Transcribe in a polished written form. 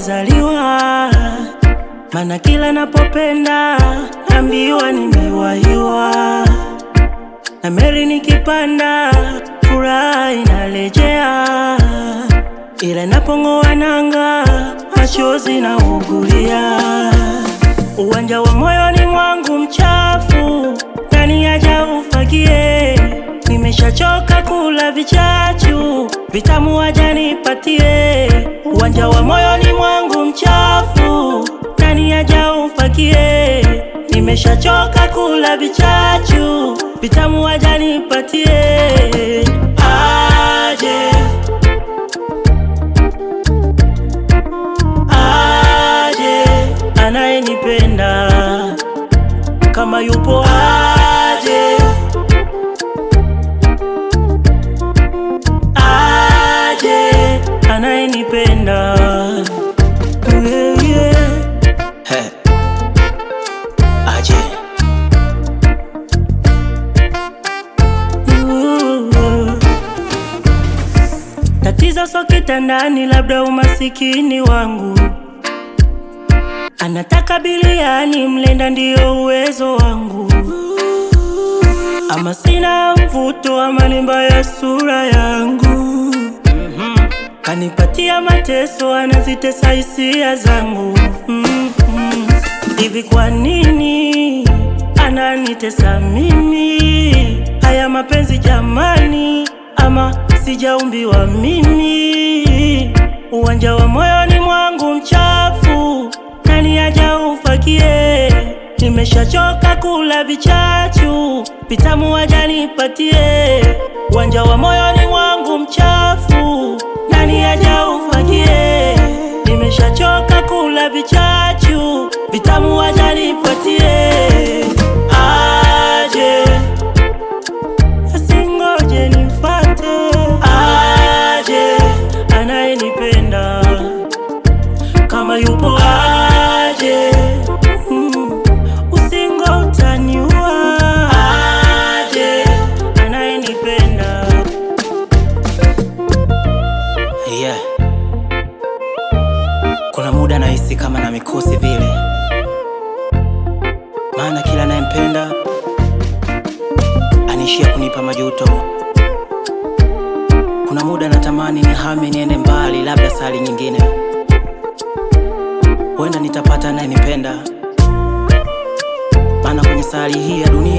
nimezaliwa, mana kila napopenda naambiwa nimewahiwa. Na meri nikipanda furaha inarejea, ila napong'oa nanga machozi naugulia. Uwanja wa moyoni mwangu mchafu, nani aja ufagie? Nimeshachoka kula vichachu, vitamu aja nipatie. Uwanja wa moyoni mwangu mchafu, nani aja ufagie? Nimeshachoka kula vichachu, vitamu aja nipatie. Aje, aje anayenipenda kama yupo, aje, aje anayenipenda. Yeah, yeah. Hey. Aje. Tatizo so kitandani, labda umasikini wangu. Anataka biliani, mlenda ndio uwezo wangu. Ama sina mvuto, ama ni mbaya sura yangu. Kanipatia mateso, anazitesa hisia zangu. Hivi kwa nini ananitesa mimi? Haya mapenzi jamani, ama sijaumbiwa mimi? Uwanja wa moyoni mwangu mchafu, nani aja ufagie? Nimeshachoka kula vichachu, vitamu aja nipatie. Uwanja wa moyoni mwangu mchafu, nani aja ufagie? Nimeshachoka kula vichachu, vitamu aja nipatie. Aje, asingoje nifate. Aje anayenipenda kama yupo, aje, usingo utaniua. Aje anayenipenda. Yeah. Kuna muda nahisi kama na mikosi vile, maana kila nayempenda anishia kunipa majuto. Kuna muda natamani nihame niende mbali, labda sali nyingine, huenda nitapata anayenipenda. Maana kwenye sali hii ya dunia